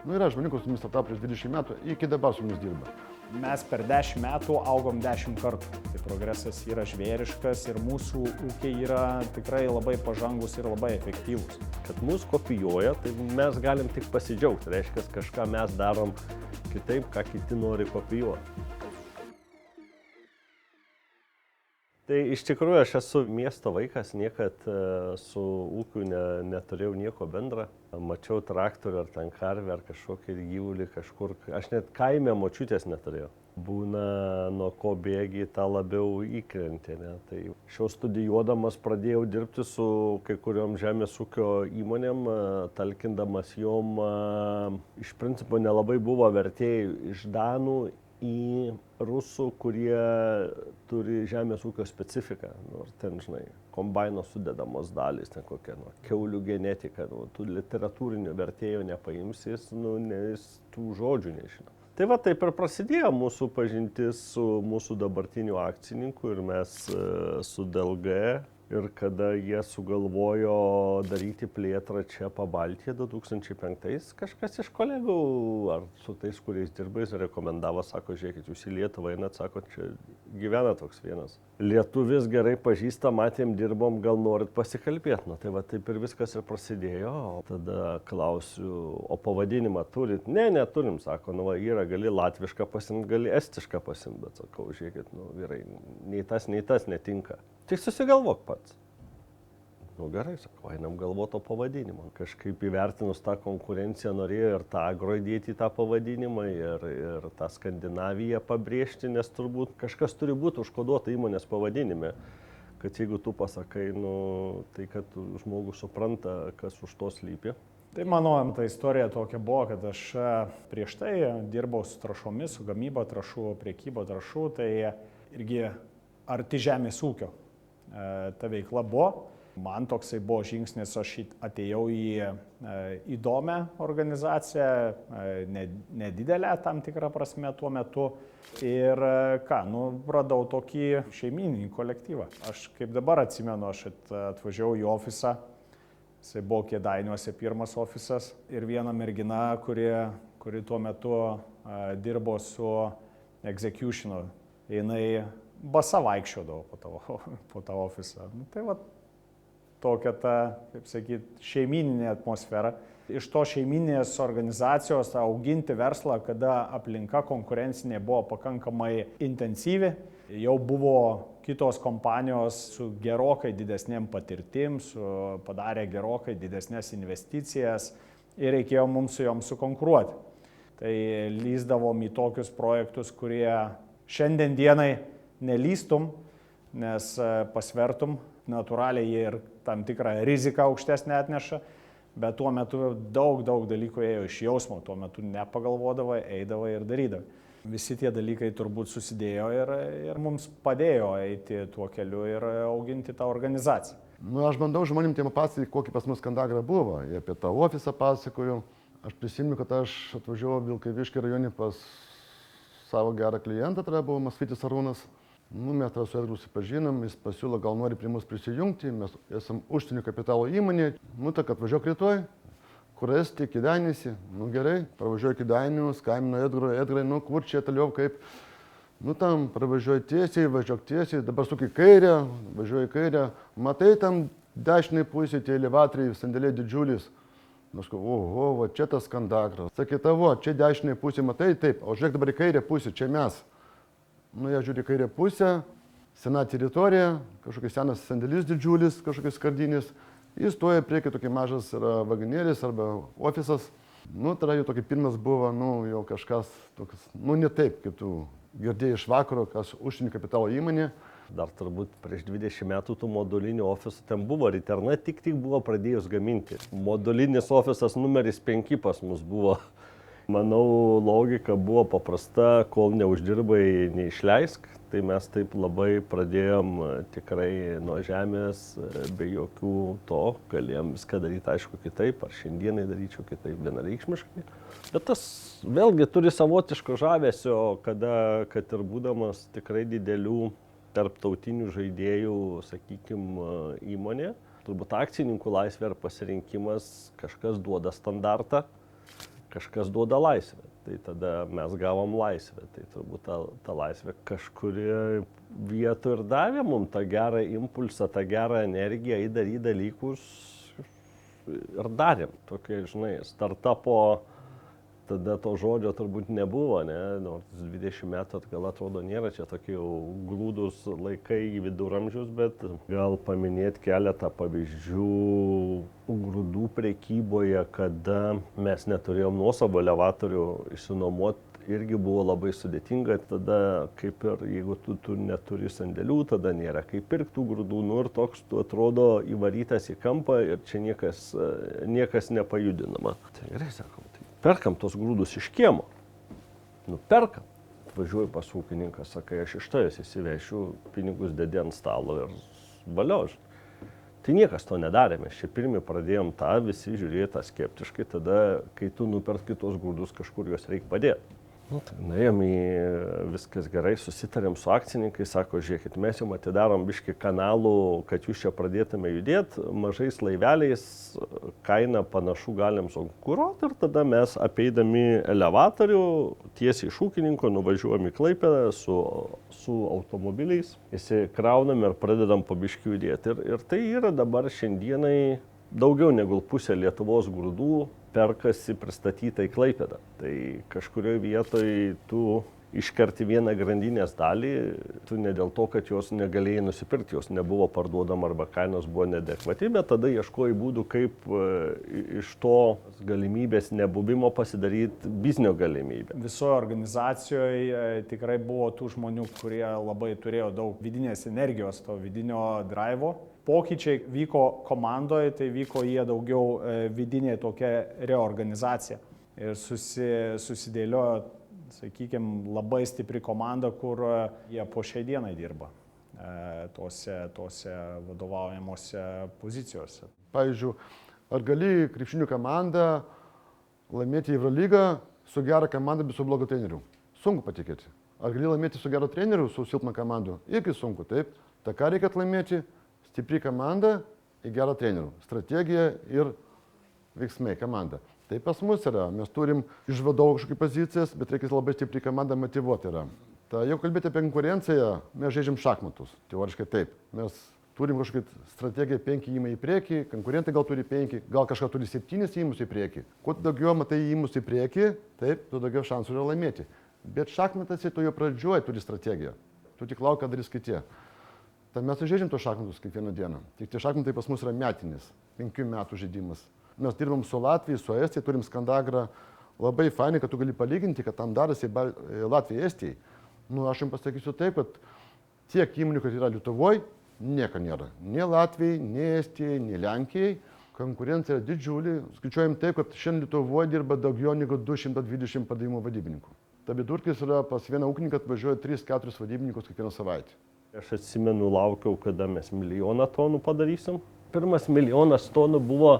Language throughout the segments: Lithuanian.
Nu, yra žmonių, kur su mumis startavo prieš 20 metų, iki dabar su mumis dirba. Mes per 10 metų augom 10 kartų. Tai progresas yra žvėriškas ir mūsų ūkiai yra tikrai labai pažangus ir labai efektyvūs. Kad mus kopijuoja, tai mes galim tik pasidžiaugti. Reiškia, kažką mes darom kitaip, ką kiti nori kopijuoti. Tai iš tikrųjų aš esu miesto vaikas, niekad su ūkiu neturėjau nieko bendra. Mačiau traktorių ar ten karvę ar kažkokį gyvulį kažkur. Aš net kaime močiutės neturėjau. Būna nuo ko bėgi, tą labiau įkrenti. Tai šiau studijuodamas pradėjau dirbti su kai kuriom žemės ūkio įmonėm, talkindamas jom. Iš principo nelabai buvo vertėjų iš danų į rusų, kurie turi žemės ūkio specifiką. Ir ten, žinai, kombaino sudedamos dalys, ten kokia, kiaulių genetika, tų literatūrinio vertėjo nepaimsi, jis tų žodžių nežino. Tai va taip ir prasidėjo mūsų pažintis su mūsų dabartiniu akcininku ir mes su DLG. Ir kada jie sugalvojo daryti plėtrą čia Pabaltyje 2005, kažkas iš kolegų ar su tais, kuriais dirbais, rekomendavo, sako, žiūrėkit, jūs į Lietuvą einat, sako, čia gyvena toks vienas. Lietuvis gerai pažįsta, matėm, dirbom, gal norit pasikalbėti. Tai va taip ir viskas ir prasidėjo. Tada klausiu, o pavadinimą turit? Ne, neturim, sako, yra, gali latvišką pasimt, gali estišką pasimt, bet sakau, žiūrėkit, vyrai, nei tas netinka. Tik susigalvok pats. Gerai, sakau, einam galvoti o pavadinimą. Kažkaip įvertinus tą konkurenciją norėjo ir tą agro įdėti į tą pavadinimą ir tą Skandinaviją pabrėžti, nes turbūt kažkas turi būti užkoduota įmonės pavadinime. Kad jeigu tu pasakai, tai kad žmogus supranta, kas už to slypi. Tai mano ta istorija tokia buvo, kad aš prieš tai dirbau su trąšomis, su gamyba trąšų, priekyba trąšų, tai irgi arti žemės ūkio. Ta veikla buvo. Man toksai buvo žingsnis, aš atėjau į įdomią organizaciją, nedidelę tam tikrą prasme tuo metu. Ir radau tokį šeimyninį kolektyvą. Aš kaip dabar atsimenu, aš atvažiavau į ofisą, jisai buvo Kėdainiuose pirmas ofisas ir viena mergina, kuri tuo metu dirbo su executionu, jinai basa vaikščiodavo po tą ofisą. Tai va tokia ta, kaip sakyt, šeimyninė atmosfera. Iš to šeimyninės organizacijos auginti verslą, kada aplinka konkurencinė buvo pakankamai intensyvi, jau buvo kitos kompanijos su gerokai didesnėm patirtim, padarė gerokai didesnės investicijas ir reikėjo mums su jom sukonkuruoti. Tai lįsdavom į tokius projektus, kurie šiandien dienai nelystum, nes pasvertum, natūraliai jie ir tam tikrą riziką aukštesnę atneša, bet tuo metu daug dalykų ėjo iš jausmo, tuo metu nepagalvodavai, eidavai ir darydavai. Visi tie dalykai turbūt susidėjo ir mums padėjo eiti tuo keliu ir auginti tą organizaciją. Aš bandau žmonėm tiem pasakoti, kokį pas mus Kandagra buvo. Jie apie tą ofisą pasakoju. Aš prisimenu, kad aš atvažiavau Vilkaviškio rajone pas savo gerą klientą, tai buvo Masvytis Arūnas. Mes tą su Edgaru susipažinom, jis pasiūlo, gal nori prie mus prisijungti, mes esam užsienio kapitalo įmonė. Tak atvažiuok rytoj, kur esi, Kėdainiuose. Gerai, pravažiuoju Kėdainius, skambinu Edgarai, kur čia toliau kaip. Tam pravažiuoju tiesiai, važiuok tiesiai, dabar suk į kairę, važiuoju į kairę. Matai, tam dešinėj pusėje tie elevatoriai, sandėliai didžiulis. Aš sakau, oho, va čia tas Kandagras. Sakė, tavo, čia dešinėj pusėje, matai, taip, o žiūrėk dabar į kairę pusę, čia mes. Jie žiūri kairę pusę, sena teritorija, kažkokias senas sandėlis didžiulis, kažkokias skardinės. Jis stoja prieki tokį mažas vagonėlis arba ofisas. Tada jau tokį pirmas buvo, jau kažkas toks, ne taip, kaip tu girdėjai iš vakaro, kas užsienio kapitalo įmonė. Dar turbūt prieš 20 metų tų modulinių ofisų ten buvo, Riterna tik buvo pradėjus gaminti. Modulinis ofisas numeris 5 pas mus buvo. Manau, logika buvo paprasta, kol neuždirbai, neišleisk. Tai mes taip labai pradėjom tikrai nuo žemės, be jokių to, galėjom viską daryti aišku kitaip, ar šiandienai daryčiau kitaip vienareikšmiškai. Bet tas vėlgi turi savotiško žavesio, kada, kad ir būdamas tikrai didelių tarptautinių žaidėjų, sakykime, įmonė, turbūt akcininkų laisvė ar pasirinkimas kažkas duoda standartą. kažkas duoda laisvę. Tai tada mes gavom laisvę. Tai turbūt ta laisvė kažkurioje vietoje ir davė mums tą gerą impulsą, tą gerą energiją įdaryti dalykus ir darėm. Tokie, žinai, startupo tada to žodžio turbūt nebuvo, ne? Nors 20 metų atgal atrodo nėra čia tokie jau glūdus laikai į viduramžius, bet gal paminėti keletą pavyzdžių grūdų prekyboje, kada mes neturėjom nuosavų elevatorių išsinuomoti, irgi buvo labai sudėtinga. Tada kaip ir jeigu tu neturi sandėlių, tada nėra kaip pirkti tų grūdų, nu ir toks tu atrodo įvarytas į kampą ir čia niekas nepajudinama. Tai gerai, sakom, tai perkam tos grūdus iš kiemo. Nu, perkam. Važiuoju pas ūkininką, sakai, aš iš tavęs įsivešiu, pinigus dedi ant stalo ir valiož. Tai niekas to nedarė, mes čia pirmi pradėjom tą, visi žiūrėjo tą skeptiškai, tada, kai tu nuperki tos grūdus, kažkur juos reikia padėti. Nu, tai nuėjom į viskas gerai, susitarėm su akcininkai, sako, žiūrėkit, mes jums atidarom biškį kanalų, kad jūs čia pradėtume judėti, mažais laiveliais, kainą panašu galim sukonkuruoti ir tada mes apeidami elevatorių tiesiai iš ūkininko nuvažiuojam į Klaipėdą su automobiliais, įsikraunam ir pradedam po biškį judėti. Ir tai yra dabar šiandienai daugiau negu pusė Lietuvos grūdų perkasi pristatyta į Klaipėdą. Tai kažkurioje vietoje tu iškerti vieną grandinės dalį, tu ne dėl to, kad jos negalėjai nusipirkti, jos nebuvo parduodama arba kainos buvo neadekvati, bet tada ieškojai būdų, kaip iš to galimybės nebuvimo pasidaryti biznio galimybę. Visoje organizacijoje tikrai buvo tų žmonių, kurie labai turėjo daug vidinės energijos, to vidinio drivo. Pokyčiai vyko komandoje, tai vyko jie daugiau vidinė tokia reorganizacija. Ir susidėliojo, sakykime, labai stipri komanda, kur jie po šiai dienai dirba tose vadovaujamuose pozicijose. Pavyzdžiui, ar gali krepšinio komandą laimėti Eurolygą su gera komanda, bet su blogu treneriu? Sunku patikėti. Ar gali laimėti su geru treneriu, su silpna komanda? Irgi sunku, taip. Tai ką reikia laimėti? Stipri komanda į gerą trenerių. Strategija ir veiksmai komanda. Tai pas mus yra. Mes turim iš vadovų kažkokių pozicijas, bet reikia labai stipri komanda motyvuoti yra. Tai jau kalbėti apie konkurenciją, mes žaidžiam šachmatus. Teoriškai taip. Mes turim kažkokią strategiją 5 įmai į priekį, konkurentai gal turi 5, gal kažką turi 7 įmus į priekį. Kuo daugiau matai įmus į priekį, taip, tuo daugiau šansų yra laimėti. Bet šachmatasi tu jau pradžioje turi strategiją. Tu tik laukia, ką darys kiti. Tai mes žaidžiam tos šachmatus kiekvieną dieną. Tik tie šachmatai pas mus yra metinis, 5 metų žaidimas. Mes dirbam su Latvija, su Estija, turim Skandagrą. Labai fainai, kad tu gali palyginti, kad tam darasi Latvijai, Estijai. Nu, aš jums pasakysiu taip, kad tiek įmonių, kad yra Lietuvoje, nieko nėra. Nei Latvijai, nei Estijai, nei Lenkijai. Konkurencija yra didžiulė. Skaičiuojam taip, kad šiandien Lietuvoje dirba daugiau negu 220 pardavimo vadybininkų. Ta vidurkis yra pas vieną ūkininką atvažiuoja 3-4 vadybininkus kiekvieną savaitę. Aš atsimenu, laukiau, kada mes 1 milijoną tonų padarysim. Pirmas 1 milijonas tonų buvo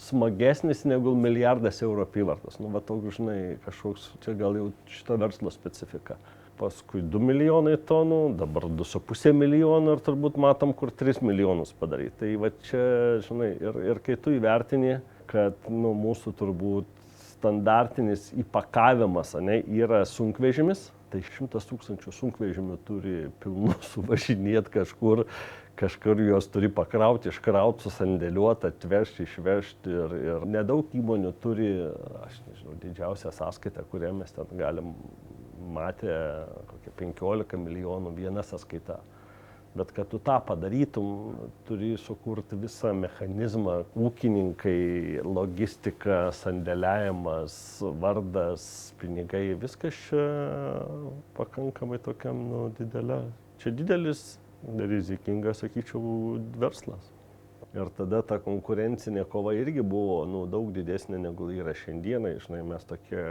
smagesnis negu 1 milijardas eurų apyvartos. Nu, va, toks, žinai, kažkoks, čia gal jau šito verslo specifika. Paskui 2 milijonai tonų, dabar 2,5 milijono ir turbūt matom, kur 3 milijonus padaryti. Tai va čia, žinai, ir kai tu įvertini, kad nu, mūsų turbūt standartinis įpakavimas, ane, yra sunkvežimis, tai 100 000 sunkvežimių turi pilnu suvažinėti kažkur juos turi pakrauti, iškrauti, susandėliuoti, atvežti, išvežti ir nedaug įmonių turi, aš nežinau, didžiausią sąskaitą, kurią mes ten galim matę, kokie 15 milijonų viena sąskaita. Bet kad tu tą padarytum, turi sukurti visą mechanizmą, ūkininkai, logistika, sandėliavimas, vardas, pinigai, viskas čia pakankamai tokiam didelė. Čia didelis, rizikingas, sakyčiau, verslas. Ir tada ta konkurencinė kova irgi buvo daug didesnė negu yra šiandieną. Žinai, mes tokie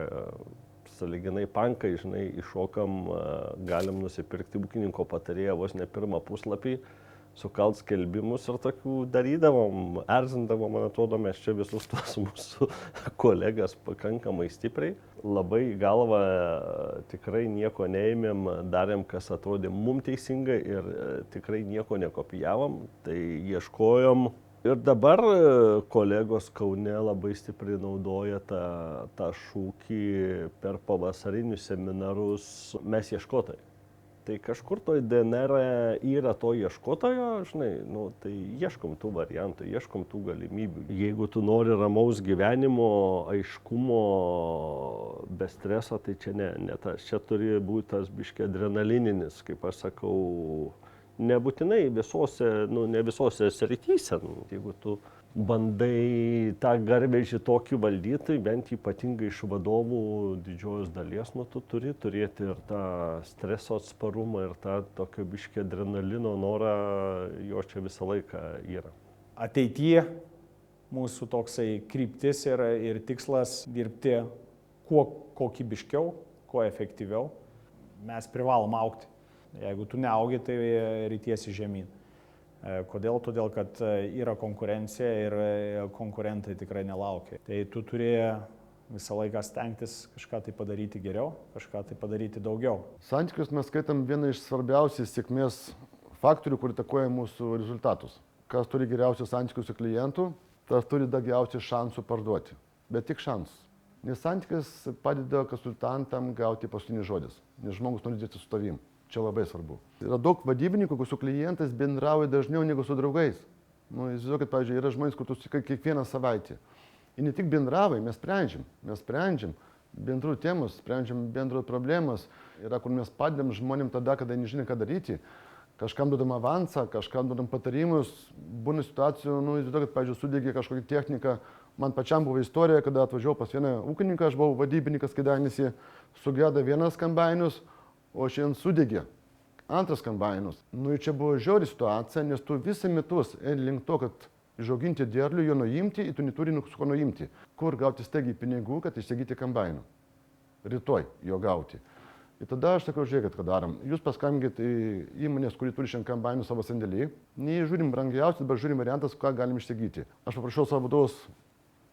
sąlyginai pankai, žinai, iššokam, galim nusipirkti ūkininko patarėją vos ne pirmą puslapį, sukalt skelbimus ir tokių darydavom, erzindavom, man atrodo, mes čia visus tuos mūsų kolegas pakankamai stipriai. Labai į galvą tikrai nieko neėmėm, darėm, kas atrodė mum teisingai ir tikrai nieko nekopijavom. Tai ieškojom Ir dabar kolegos Kaune labai stipriai naudoja tą šūkį per pavasarinius seminarus mes ieškotojai. Tai kažkur toj DNR yra to ieškotojo, žinai, tai ieškom tų variantų, ieškom tų galimybių. Jeigu tu nori ramaus gyvenimo, aiškumo, be streso, tai čia ne tas. Čia turi būti tas biškį adrenalininis, kaip aš sakau, nebūtinai ne visose srityse. Jeigu tu bandai tą garvežį tokį valdyti, tai bent ypatingai iš vadovų didžiojos dalies, tu turi turėti ir tą streso atsparumą, ir tą tokio biškį adrenalino norą, jo čia visą laiką yra. Ateityje mūsų toksai kryptis ir tikslas dirbti kuo kokybiškiau, kuo efektyviau. Mes privalom augti. Jeigu tu neaugi, tai ritiesi žemyn. Kodėl? Todėl, kad yra konkurencija ir konkurentai tikrai nelaukia. Tai tu turi visą laiką stengtis kažką tai padaryti geriau, kažką tai padaryti daugiau. Santykius mes skaitam vieną iš svarbiausių sėkmės faktorių, kur įtakoja mūsų rezultatus. Kas turi geriausius santykius su klientu, tas turi daugiausiai šansų parduoti. Bet tik šansų. Nes santykis padeda konsultantam gauti paskutinį žodis. Nes žmogus nori dirbti su tavim. Čia labai svarbu. Yra daug vadybininkų, kur su klientais bendrauja dažniau negu su draugais. Įsivaizduokit, pavyzdžiui, yra žmonės, kur tu susitikai kiekvieną savaitę. Ir ne tik bendravai, mes sprendžiam bendrų temus, sprendžiam bendrų problemas. Yra, kur mes padedam žmonėm tada, kada nežinai, ką daryti. Kažkam duodam avansą, kažkam duodam patarimus. Būna situacijų, įsivaizduokit, pavyzdžiui, sudegė kažkokią techniką. Man pačiam buvo istorija, kada atvažiavau pas vieną ūkininką, aš buvau vadybininkas Kėdainiuose, sugedo vienas kombainus, o šiandien sudegė antras kombainus. Čia buvo žiauri situacija, nes tu visą metus link to, kad išauginti derlių, jo nuimti, ir tu neturi su ko nuimti. Kur gauti staigiai pinigų, kad įsigyti kombainą? Rytoj jo gauti. Ir tada aš sakau, žiūrėkit, ką darom. Jūs paskambinkit į įmonės, kuri turi šiandien kombainą savo sandėlį. Nežiūrim brangiausius, bet žiūrim variantas, ką galim įsigyti. Aš paprašiau savo vadovus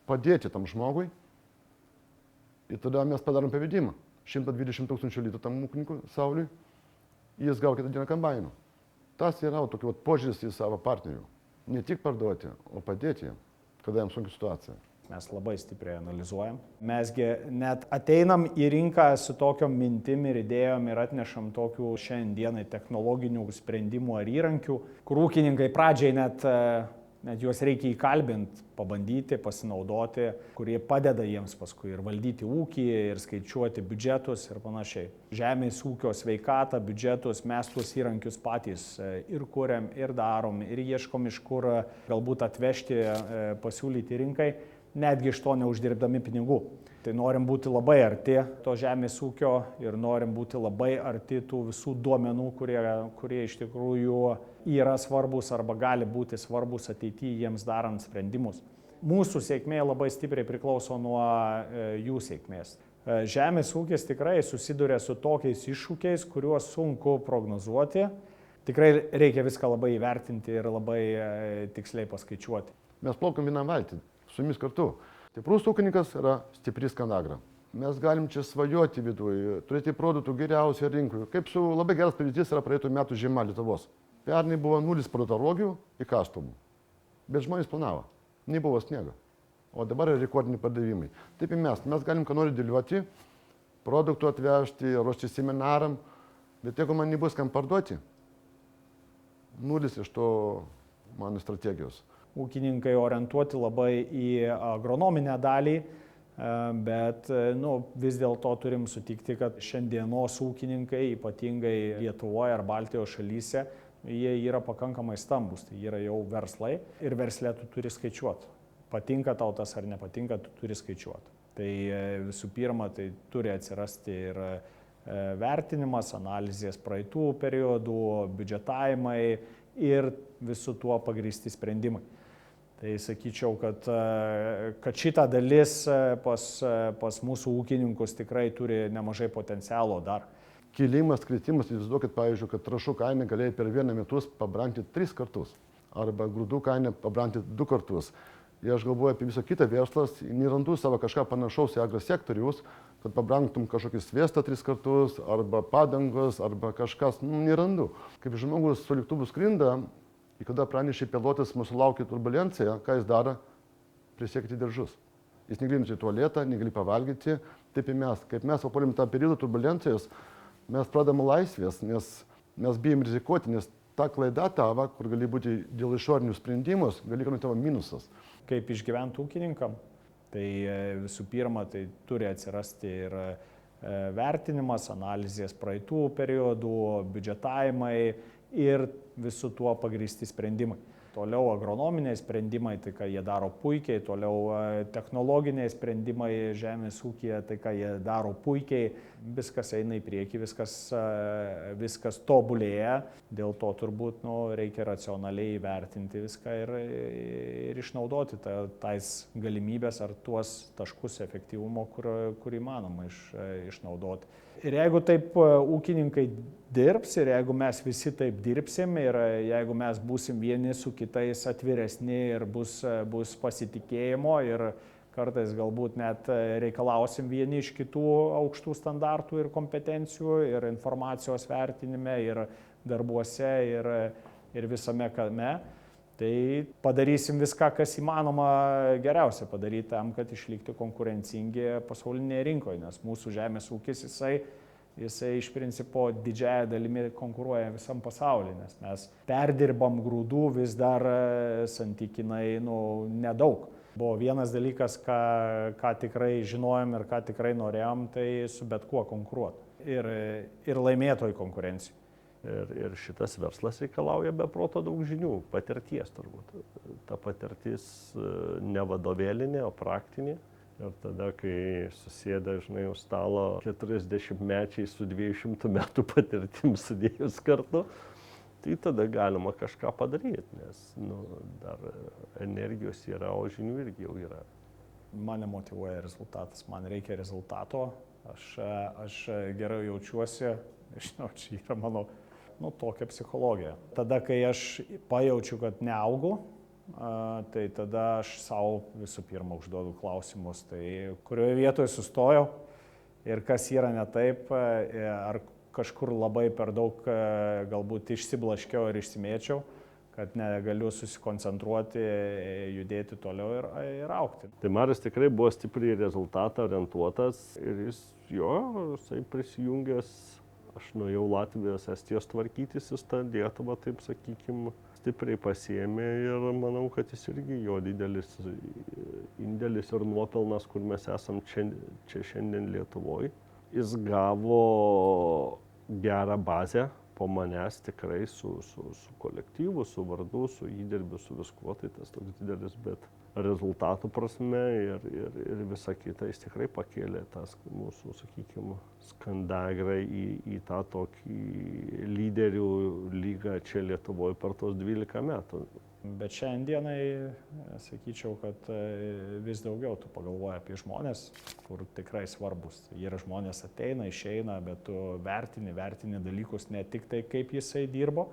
padėti tam žmogui. Ir tada mes padarom pavedimą. 120 000 litrų tam ūkininkui Sauliui, jis gavo kitą dieną kombainą. Tas yra tokiu požiūris į savo partnerių. Ne tik parduoti, o padėti jam, kada jam sunki situacija. Mes labai stipriai analizuojam. Mesgi net ateinam į rinką su tokiom mintim ir idėjom ir atnešam tokių šiandienai technologinių sprendimų ar įrankių, kur ūkininkai pradžiai net juos reikia įkalbinti, pabandyti, pasinaudoti, kurie padeda jiems paskui ir valdyti ūkį, ir skaičiuoti biudžetus ir panašiai. Žemės ūkio sveikatą, biudžetus, mes tuos įrankius patys ir kuriam, ir darom, ir ieškom iš kur galbūt atvežti, pasiūlyti rinkai, netgi iš to neuždirbdami pinigų. Tai norim būti labai arti to žemės ūkio ir norim būti labai arti tų visų duomenų, kurie iš tikrųjų yra svarbus arba gali būti svarbus ateityje jiems darant sprendimus. Mūsų sėkmė labai stipriai priklauso nuo jų sėkmės. Žemės ūkis tikrai susiduria su tokiais iššūkiais, kuriuos sunku prognozuoti. Tikrai reikia viską labai įvertinti ir labai tiksliai paskaičiuoti. Mes plaukiam vienam valtį, su jumis kartu. Stiprus ūkininkas yra stipri Skandagra. Mes galim čia svajoti viduje, turėti produktų geriausią rinkoje. Kaip labai geras pavyzdys yra praeitų metų žiema Lietuvos. Pernai buvo 0 produktų rogių į kastumų. Bet žmonės planavo, nebuvo sniego. O dabar yra rekordiniai pardavimai. Taip ir mes galim ką nori dėlioti, produktų atvežti, ruošti seminaram, bet jeigu man nebus kam parduoti, 0 iš to mano strategijos. Ūkininkai orientuoti labai į agronominę dalį, bet vis dėlto turim sutikti, kad šiandienos ūkininkai, ypatingai Lietuvoje ar Baltijos šalyse, jie yra pakankamai stambus, tai yra jau verslai ir verslė tu turi skaičiuoti. Patinka tau tas ar nepatinka, tu turi skaičiuoti. Tai visų pirma, tai turi atsirasti ir vertinimas, analizės praeitų periodų, biudžetavimai ir visų tuo pagrįsti sprendimai. Tai sakyčiau, kad šita dalis pas mūsų ūkininkus tikrai turi nemažai potencialo dar. Kilimas, kritimas, įsivaizduokit, pavyzdžiui, kad trąšų kaina galėjo per vieną metus pabrangti 3 kartus. Arba grūdų kaina pabrangti 2 kartus. Ir aš galvoju apie visą kitą verslas, nerandu savo kažką panašaus į agrosektorius, kad pabrangtum kažkokį sviestą 3 kartus, arba padangos, arba kažkas, nerandu. Kaip žmogus su lėktuvu skrinda, Ir kada pranešė pilotas mūsų laukia turbulencija, ką jis daro? Prisiekti diržus. Jis negali į tualetą, negali pavalgyti. Taip ir mes. Kaip mes papuolėm tą periodą turbulencijos, mes pradame laisvės, nes mes bijom rizikuoti, nes ta klaida tavo, kur gali būti dėl išorinių sprendimus, gali būti tavo minusas. Kaip išgyventi ūkininkam, tai visų pirma, tai turi atsirasti ir vertinimas, analizės praeitų periodų, biudžetavimai ir visų tuo pagrįsti sprendimai. Toliau agronominiai sprendimai, tai ką jie daro puikiai, toliau technologiniai sprendimai žemės ūkyje, tai ką jie daro puikiai, viskas eina į priekį, viskas tobulėja, dėl to turbūt reikia racionaliai įvertinti viską ir išnaudoti tais galimybės ar tuos taškus efektyvumo, kur įmanoma išnaudoti. Ir jeigu taip ūkininkai dirbs ir jeigu mes visi taip dirbsim ir jeigu mes būsim vieni su kitais atviresni ir bus pasitikėjimo ir kartais galbūt net reikalausim vieni iš kitų aukštų standartų ir kompetencijų ir informacijos vertinime ir darbuose ir visame kame, tai padarysim viską, kas įmanoma geriausia padaryti tam, kad išlikti konkurencingi pasaulinėje rinkoje, nes mūsų žemės ūkis jisai iš principo didžiąją dalimi konkuruoja visam pasaulyje, nes mes perdirbam grūdų vis dar santykinai nedaug. Buvo vienas dalykas, ką tikrai žinojom ir ką tikrai norėjom, tai su bet kuo konkuruoti ir laimėtoj konkurencijai. Ir šitas verslas reikalauja be proto daug žinių, patirties turbūt. Ta patirtis ne vadovėlinė, o praktinė. Ir tada, kai susėda, žinai, už stalo 40-mečiai su 200 metų patirtim sudėjus kartu, tai tada galima kažką padaryti, nes dar energijos yra, o žinių irgi jau yra. Mane motyvuoja rezultatas, man reikia rezultato, aš gerai jaučiuosi, žinau, čia yra mano tokia psichologija. Tada, kai aš pajaučiu, kad neaugu, tai tada aš savo visų pirma užduodu klausimus, tai kurioje vietoje sustojau ir kas yra ne taip, ar kažkur labai per daug galbūt išsiblaškiau ir išsimėčiau, kad negaliu susikoncentruoti, judėti toliau ir augti. Tai Marius tikrai buvo stipriai rezultatą orientuotas ir jisai prisijungęs. Aš nuėjau Latvijos, Estijos tvarkytis, jis tą Lietuvą, taip sakykime, stipriai pasiėmė ir manau, kad jis irgi jo didelis indėlis ir nuopelnas, kur mes esam čia šiandien Lietuvoje. Jis gavo gerą bazę po manęs tikrai su kolektyvu, su vardu, su įdirbiu, su viskuo, tai tas toks didelis, bet rezultatų prasme ir visa kita jis tikrai pakėlė tas mūsų, sakykime, Skandagrą į tą tokį lyderių lygą čia Lietuvoje per tos 12 metų. Bet šiandienai sakyčiau, kad vis daugiau tu pagalvoji apie žmonės, kur tikrai svarbus. Jie yra žmonės ateina, išeina, bet tu vertini dalykus ne tik tai, kaip jisai dirbo,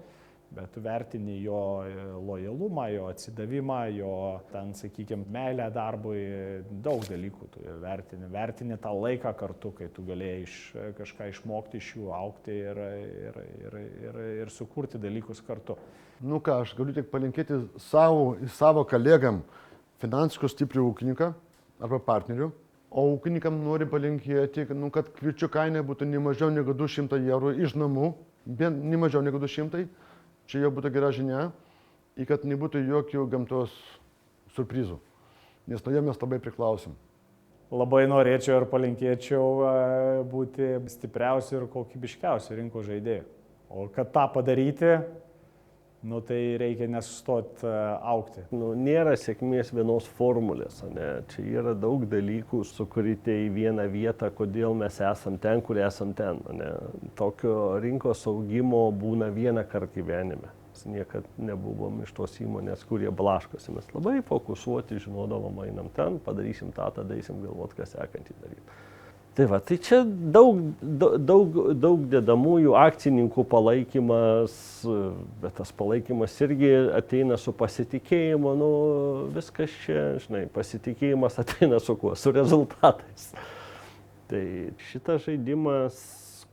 bet tu vertini jo lojalumą, jo atsidavimą, jo, ten, sakykime, meilę darbui, daug dalykų tu vertini tą laiką kartu, kai tu galėjai kažką išmokti iš jų, augti ir sukurti dalykus kartu. Aš galiu tik palinkėti savo kolegam finansiškai stiprių ūkininką arba partnerių, o ūkininkam nori palinkėti, kad kviečių kaina būtų ne mažiau negu 200 eurų iš namų, bent ne mažiau negu 200. Čia jau būtų gera žinia, ir kad nebūtų jokių gamtos surprizų, nes nuo jo mes labai priklausom. Labai norėčiau ir palinkėčiau būti stipriausiu ir kokybiškiausiu rinkos žaidėju. O kad tą padaryti, tai reikia nesustoti augti. Nėra sėkmės vienos formulės, ne? Čia yra daug dalykų, sukurti į vieną vietą, kodėl mes esam ten, kur esam ten. Ne? Tokio rinkos augimo būna vieną kartą gyvenime. Mes niekad nebuvom iš tos įmonės, kurie blaškosi. Mes labai fokusuoti, žinodavom, einam ten, padarysim tą, tada eisim galvoti, ką sekantį daryti. Tai čia daug dedamųjų, akcininkų palaikymas, bet tas palaikymas irgi ateina su pasitikėjimu, viskas čia, žinai, pasitikėjimas ateina su kuo? Su rezultatais. Tai šitas žaidimas,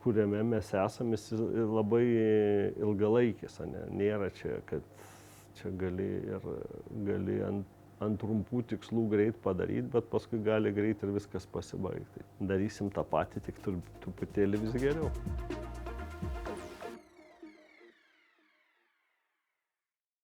kuriame mes esame, jis labai ilgalaikis, nėra čia, kad čia gali ant trumpų tikslų greit padaryti, bet paskui gali greit ir viskas pasibaigti. Darysim tą patį, tik truputėlį vis geriau.